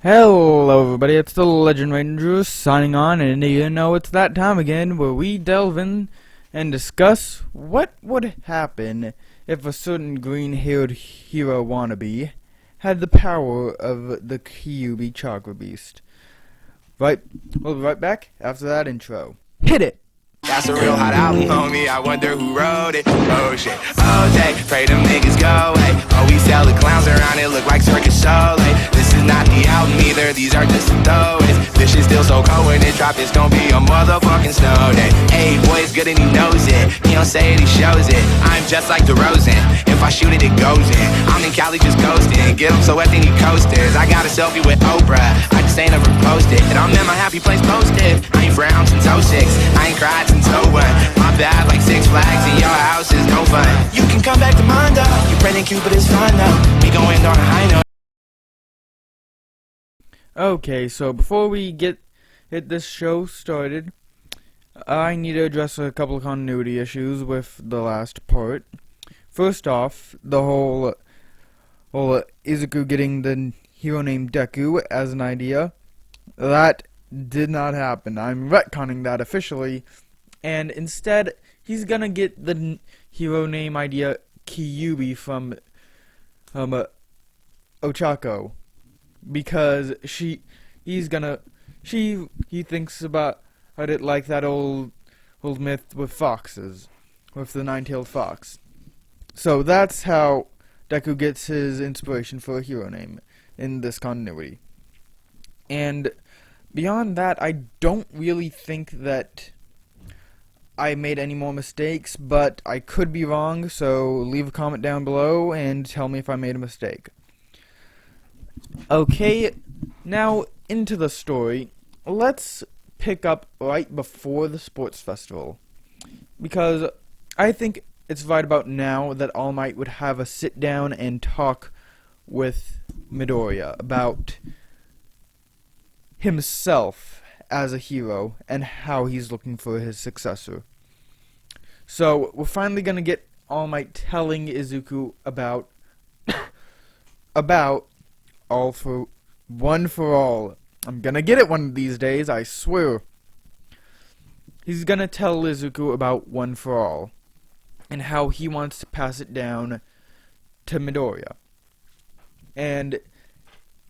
Hello everybody, it's the Legend Ranger signing on, and you know it's that time again where we delve in and discuss what would happen if a certain green-haired hero wannabe had the power of the Kyuubi Chakra Beast. Right, we'll be right back after that intro. Hit it! That's a real hot album, homie. I wonder who wrote it. Oh shit. Oh, Jay, pray them niggas go away. Oh, we sell the clowns around it, look like circus show. This is not the album either, these are just some throwaways. This shit's still so cold when it drop, it's gonna be a motherfucking snow day. Hey, boy, it's good and he knows it. He don't say it, he shows it. I'm just like DeRozan. If I shoot it, it goes in. I'm in Cali just coasting. Get him so wet, then he coasters. I got a selfie with Oprah. I just ain't ever posted. And I'm in my happy place posted. I ain't frowned since '06. I ain't cried since '01. My bad, like Six Flags in your house is no fun. You can come back to mine though. You Brandon Cupid is fine though. We gon' end on a high note. Okay, so before we get this show started, I need to address a couple of continuity issues with the last part. First off, the whole Izuku getting the hero named Deku as an idea, that did not happen. I'm retconning that officially, and instead he's gonna get the hero name idea Kyuubi from Ochako, because he thinks about it like that old myth with foxes, with the nine-tailed fox. So that's how Deku gets his inspiration for a hero name in this continuity. And beyond that, I don't really think that I made any more mistakes, but I could be wrong, so leave a comment down below and tell me if I made a mistake. Okay, now into the story. Let's pick up right before the sports festival, because I think it's right about now that All Might would have a sit down and talk with Midoriya about himself as a hero and how he's looking for his successor. So we're finally gonna get All Might telling Izuku about All for One for All. I'm gonna get it one of these days, I swear. He's gonna tell Izuku about One for All and how he wants to pass it down to Midoriya. And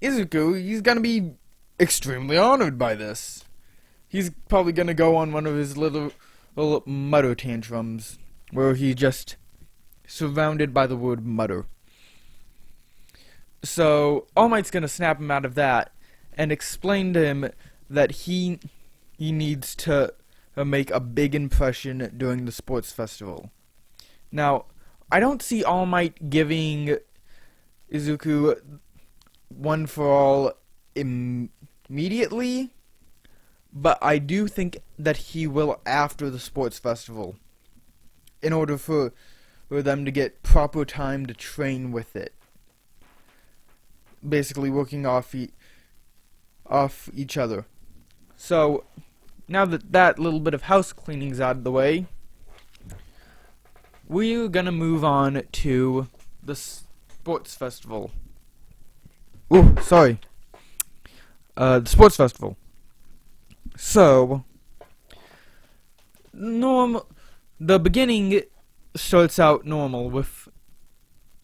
Izuku, he's gonna be extremely honored by this. He's probably gonna go on one of his little mutter tantrums, where he's just surrounded by the word mutter. So All Might's gonna snap him out of that and explain to him that he needs to make a big impression during the sports festival. Now, I don't see All Might giving Izuku One for All immediately, but I do think that he will after the sports festival, in order for them to get proper time to train with it. Basically working off each other. So, now that little bit of house cleaning's out of the way, we're gonna move on to the sports festival. Ooh, sorry. The sports festival. So, the beginning starts out normal with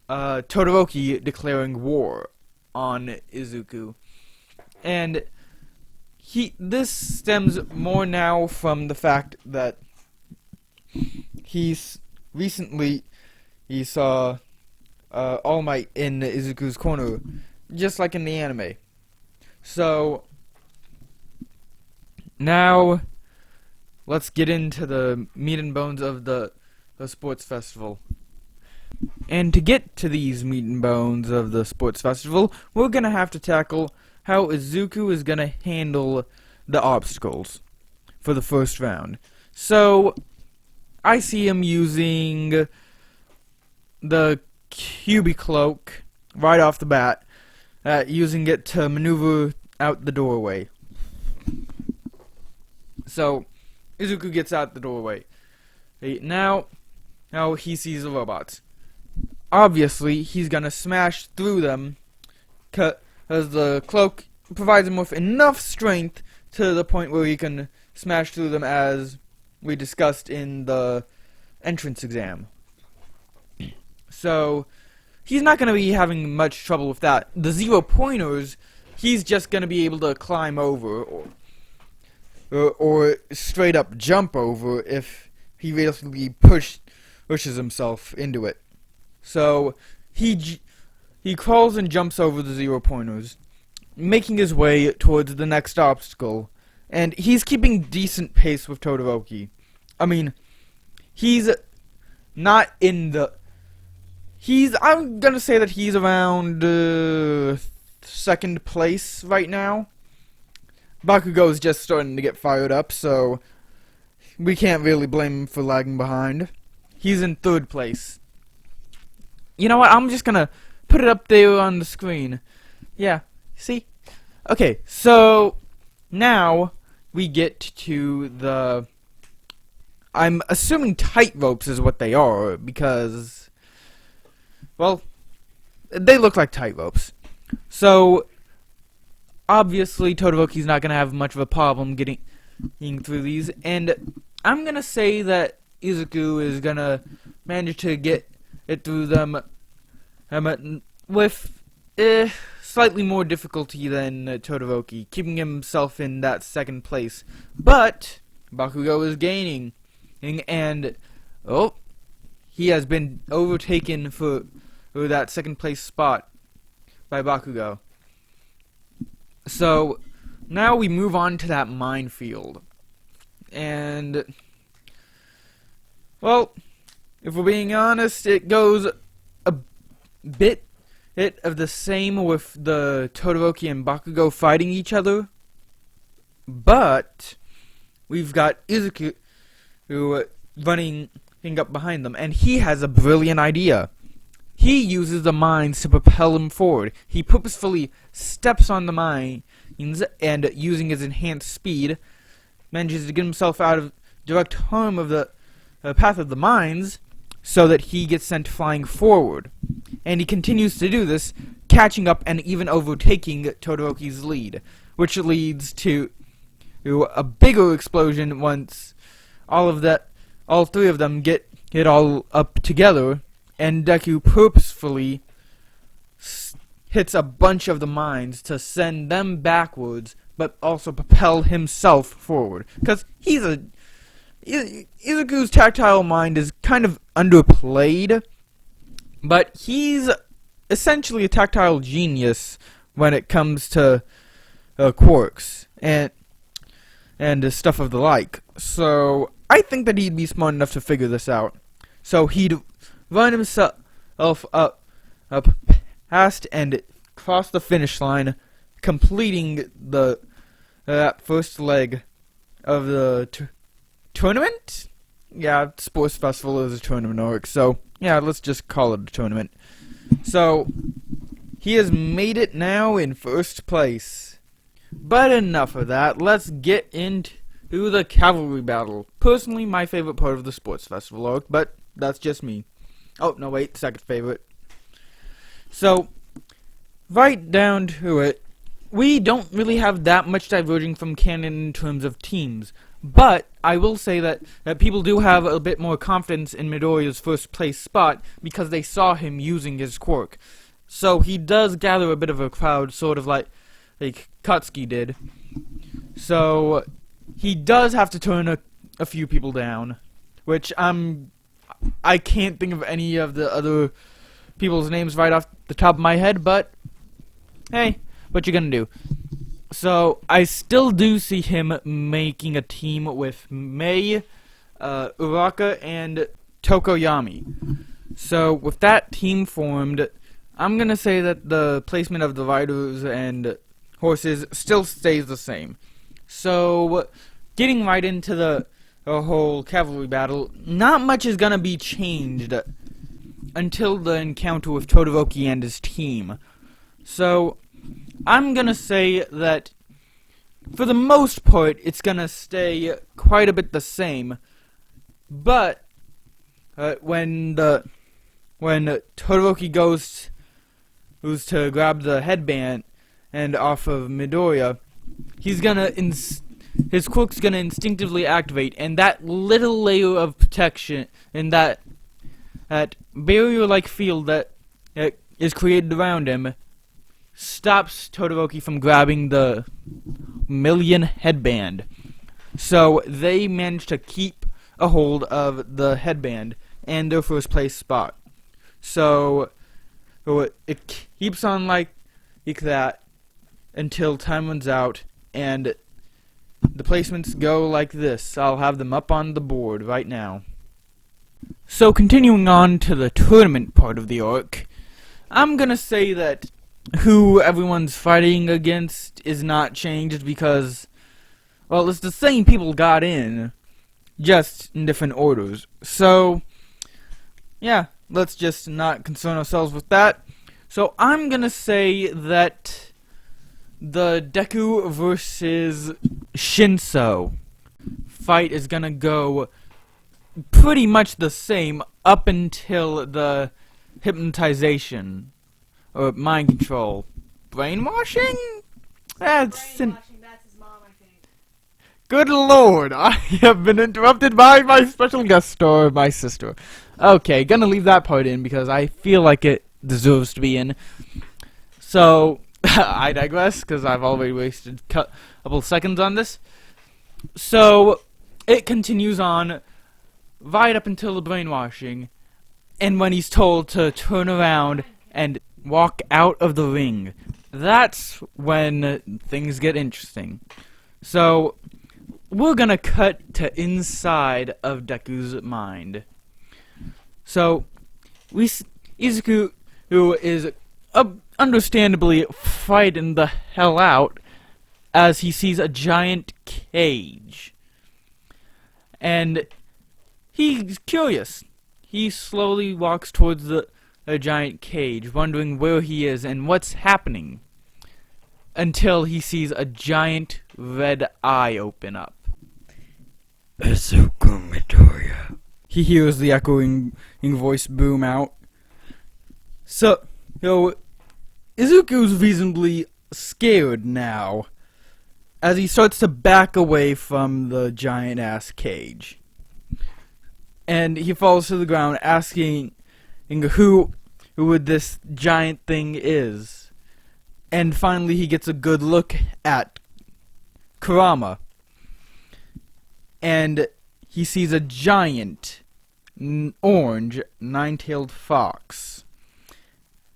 Todoroki declaring war on Izuku. And this stems more now from the fact that he saw All Might in Izuku's corner, just like in the anime. So now let's get into the meat and bones of the sports festival. And to get to these meat and bones of the sports festival, we're gonna have to tackle how Izuku is gonna handle the obstacles for the first round. So I see him using the Kyuubi cloak right off the bat, using it to maneuver out the doorway. So Izuku gets out the doorway. Now he sees the robots. Obviously, he's gonna smash through them, because the cloak provides him with enough strength to the point where he can smash through them, as we discussed in the entrance exam. So he's not going to be having much trouble with that. The 0-pointers, he's just going to be able to climb over or straight up jump over if he basically pushes himself into it. So he crawls and jumps over the 0-pointers, making his way towards the next obstacle, and he's keeping decent pace with Todoroki. I mean, he's not in the... I'm gonna say that he's around second place right now. Bakugo is just starting to get fired up, so we can't really blame him for lagging behind. He's in third place. You know what? I'm just gonna put it up there on the screen. Yeah, see? Okay, so now we get to the... I'm assuming tight ropes is what they are, because... well, they look like tight ropes. So, obviously, Todoroki's not going to have much of a problem getting through these. And I'm going to say that Izuku is going to manage to get it through them with slightly more difficulty than Todoroki, keeping himself in that second place. But Bakugo is gaining. And, oh, he has been overtaken for that second place spot by Bakugo. So now we move on to that minefield. And, well, if we're being honest, it goes a bit of the same with the Todoroki and Bakugo fighting each other. But we've got Izuku running up behind them, and he has a brilliant idea. He uses the mines to propel him forward. He purposefully steps on the mines, and using his enhanced speed, manages to get himself out of direct harm of the path of the mines, so that he gets sent flying forward. And he continues to do this, catching up and even overtaking Todoroki's lead, which leads to a bigger explosion once all three of them get it all up together, and Deku purposefully hits a bunch of the mines to send them backwards, but also propel himself forward. Because Izuku's tactile mind is kind of underplayed, but he's essentially a tactile genius when it comes to quirks and stuff of the like. So I think that he'd be smart enough to figure this out. So he'd run himself up past and cross the finish line, completing the first leg of the tournament? Yeah, sports festival is a tournament arc, so yeah, let's just call it a tournament. So he has made it now in first place. But enough of that, let's get into the cavalry battle. Personally, my favorite part of the sports festival arc, but that's just me. Oh, no, wait, second favorite. So, right down to it, we don't really have that much diverging from canon in terms of teams. But I will say that people do have a bit more confidence in Midoriya's first place spot because they saw him using his quirk. So he does gather a bit of a crowd, sort of like Katsuki did. So he does have to turn a few people down, which I can't think of any of the other people's names right off the top of my head, but hey, what you gonna do? So I still do see him making a team with Mei, Uraka, and Tokoyami. So with that team formed, I'm gonna say that the placement of the riders and horses still stays the same. So getting right into the whole cavalry battle, not much is gonna be changed until the encounter with Todoroki and his team. So I'm gonna say that for the most part it's gonna stay quite a bit the same, but when Todoroki goes to grab the headband and off of Midoriya, his quirk's gonna instinctively activate, and that little layer of protection and that barrier-like field that is created around him stops Todoroki from grabbing the million headband. So they managed to keep a hold of the headband and their first place spot. So it keeps on like that until time runs out, and the placements go like this. I'll have them up on the board right now. So continuing on to the tournament part of the arc, I'm gonna say that who everyone's fighting against is not changed because, well, it's the same people got in, just in different orders. So, yeah, let's just not concern ourselves with that. So I'm gonna say that the Deku versus Shinso fight is gonna go pretty much the same up until the hypnotization or mind control. Brainwashing? That's That's his mom, I think. good lord, I have been interrupted by my special guest star, my sister. Okay, gonna leave that part in because I feel like it deserves to be in. So, I digress because I've already wasted a couple seconds on this. So, it continues on right up until the brainwashing, and when he's told to turn around and walk out of the ring, that's when things get interesting. So, we're gonna cut to inside of Deku's mind. So, Izuku, who is understandably frightened the hell out as he sees a giant cage. And he's curious. He slowly walks towards the giant cage, wondering where he is and what's happening, until he sees a giant red eye open up. Izuku Midoriya. He hears the echoing voice boom out. So, Izuku's reasonably scared now, as he starts to back away from the giant-ass cage. And he falls to the ground, asking who this giant thing is. And finally he gets a good look at Kurama. And he sees a giant orange nine-tailed fox.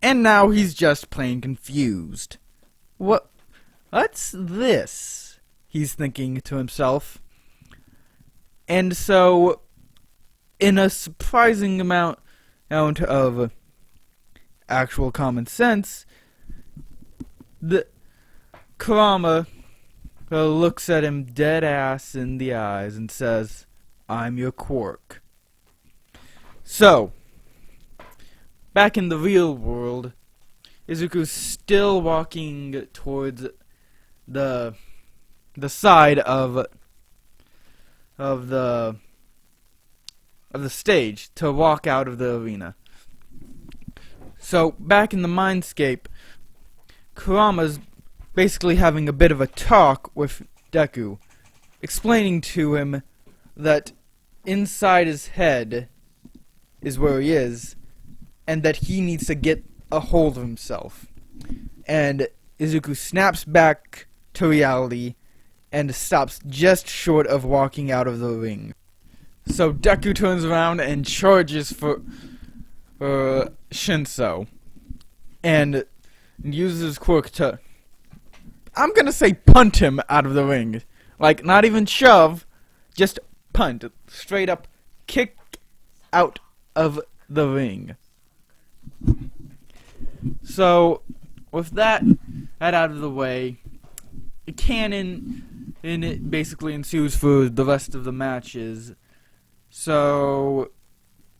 And now he's just plain confused. What's this? He's thinking to himself. And so, in a surprising amount of actual common sense, the Kurama looks at him dead ass in the eyes and says, "I'm your quirk." So, back in the real world, Izuku's still walking towards the side of the stage to walk out of the arena. So back in the mindscape, Kurama's basically having a bit of a talk with Deku, explaining to him that inside his head is where he is, and that he needs to get a hold of himself. And Izuku snaps back to reality and stops just short of walking out of the ring. So Deku turns around and charges for Shinso, and uses his quirk to, I'm gonna say, punt him out of the ring. Like, not even shove, just punt. Straight up kick out of the ring. So, with that out of the way, canon in it basically ensues for the rest of the matches. So,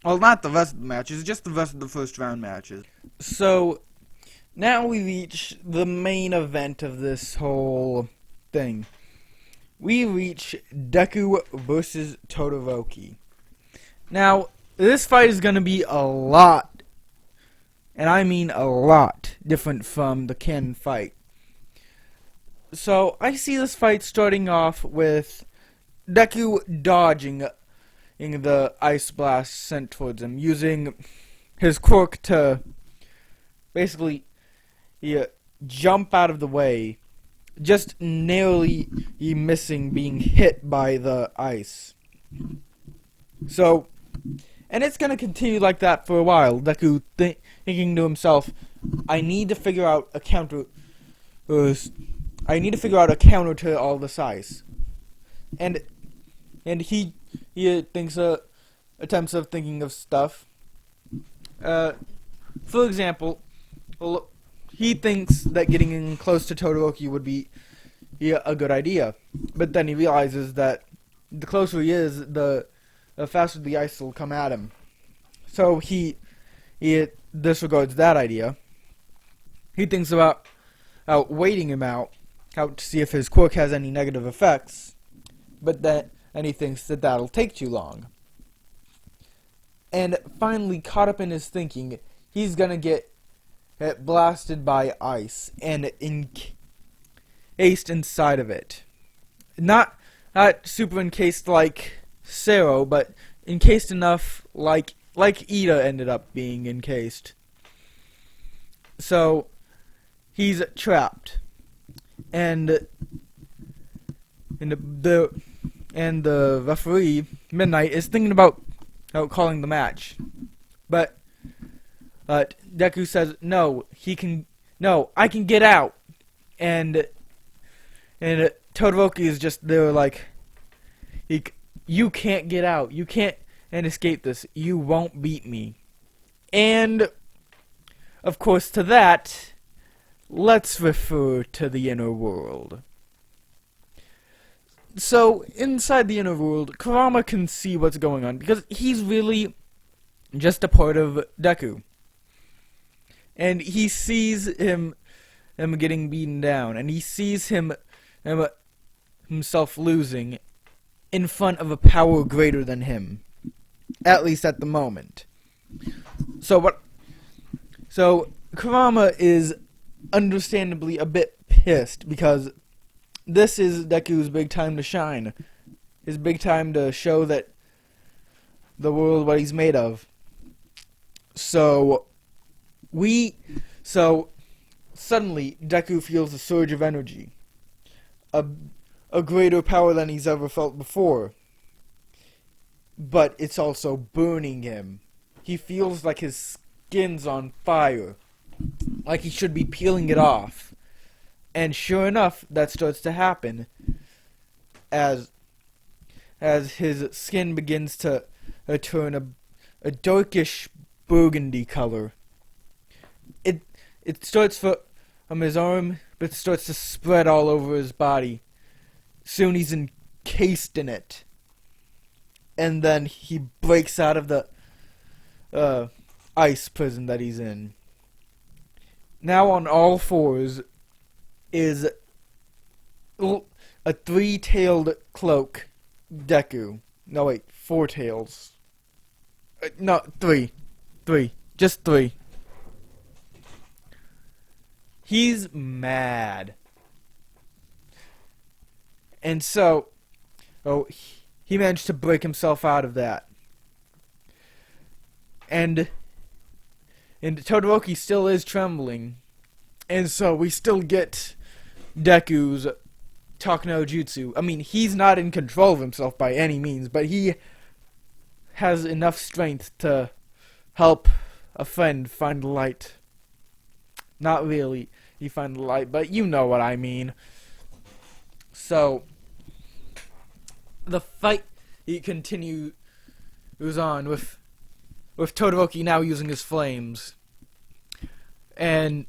well, not the rest of the matches, just the rest of the first round matches. So, now we reach the main event of this whole thing. We reach Deku versus Todoroki. Now, this fight is going to be a lot, and I mean a lot, different from the canon fight. So I see this fight starting off with Deku dodging the ice blast sent towards him, using his quirk to basically jump out of the way, just narrowly missing being hit by the ice. So, and it's gonna continue like that for a while. Deku thinking to himself, I need to figure out a counter. I need to figure out a counter to all this ice. And he thinks attempts of thinking of stuff. For example, he thinks that getting in close to Todoroki would be a good idea, but then he realizes that the closer he is, the faster the ice will come at him. So he disregards that idea. He thinks about waiting him out to see if his quirk has any negative effects, and he thinks that that'll take too long. And finally, caught up in his thinking, he's gonna get blasted by ice and encased inside of it. Not super encased like Sero, but encased enough like Ida ended up being encased. So he's trapped, and the referee Midnight is thinking about calling the match, but Deku says no. I can get out, and Todoroki is just there like, you can't get out. You can't escape this. You won't beat me. And of course, to that, let's refer to the inner world. So, inside the inner world, Kurama can see what's going on, because he's really just a part of Deku. And he sees him getting beaten down, and he sees himself losing in front of a power greater than him, at least at the moment. So Kurama is understandably a bit pissed, because this is Deku's big time to shine. His big time to show that the world what he's made of. So suddenly Deku feels a surge of energy. A greater power than he's ever felt before. But it's also burning him. He feels like his skin's on fire. Like he should be peeling it off. And sure enough, that starts to happen as his skin begins to turn a darkish burgundy color. It starts from his arm, but it starts to spread all over his body. Soon he's encased in it. And then he breaks out of the ice prison that he's in. Now on all fours is a three-tailed cloak Deku. No, wait, four tails. No, three. Just three. He's mad. And so, he managed to break himself out of that. And Todoroki still is trembling. And so we still get Deku's Talk no Jutsu. I mean, he's not in control of himself by any means, but he has enough strength to help a friend find the light. Not really, he find the light, but you know what I mean. So, the fight continues on with Todoroki now using his flames and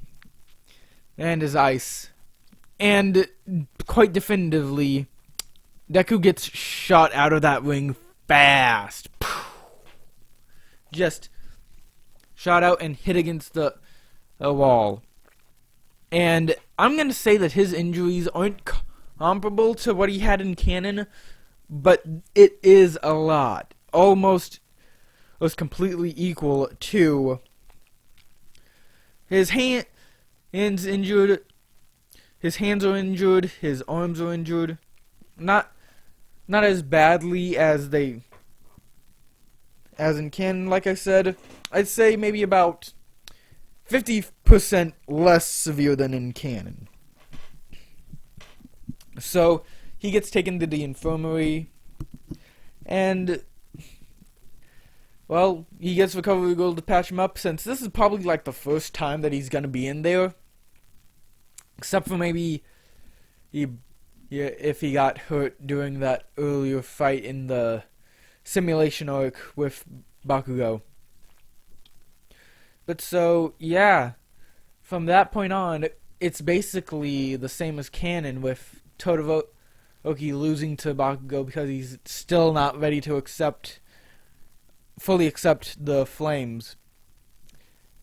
his ice. And quite definitively, Deku gets shot out of that ring fast. Just shot out and hit against the wall. And I'm going to say that his injuries aren't comparable to what he had in canon, but it is a lot. Almost was completely equal to his hands injured. his hands are injured, his arms are injured. Not as badly as in canon, like I said. I'd say maybe about 50% less severe than in canon. So he gets taken to the infirmary, and well, he gets recovery girl to patch him up, since this is probably like the first time that he's gonna be in there, except for maybe if he got hurt during that earlier fight in the simulation arc with Bakugo. But so, yeah, from that point on, it's basically the same as canon, with Todoroki losing to Bakugo because he's still not ready to fully accept the flames.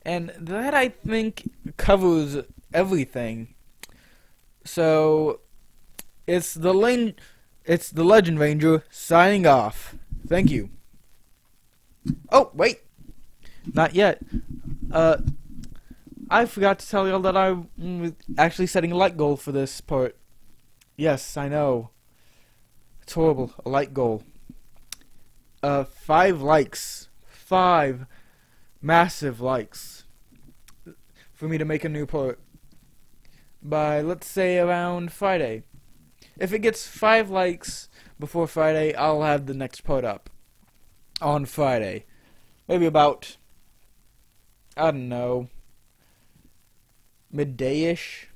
And that, I think, covers everything. So, it's the Legend Ranger signing off. Thank you. Oh, wait. Not yet. I forgot to tell y'all that I was actually setting a like goal for this part. Yes, I know. It's horrible. A like goal. 5 likes. 5 massive likes. For me to make a new part. By, let's say, around Friday. If it gets 5 likes before Friday, I'll have the next part up. On Friday. Maybe about, I don't know, midday-ish.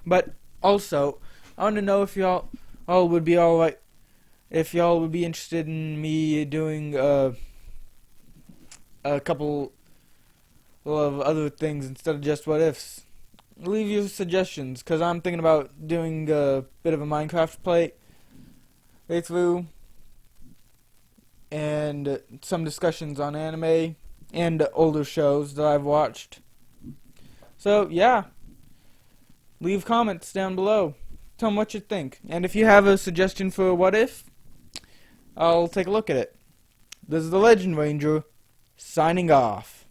But also, I want to know if y'all would be alright, if y'all would be interested in me doing a couple of other things instead of just what ifs. Leave your suggestions, because I'm thinking about doing a bit of a Minecraft playthrough, and some discussions on anime and older shows that I've watched. So, yeah. Leave comments down below. Tell me what you think. And if you have a suggestion for a what if, I'll take a look at it. This is the Legend Ranger, signing off.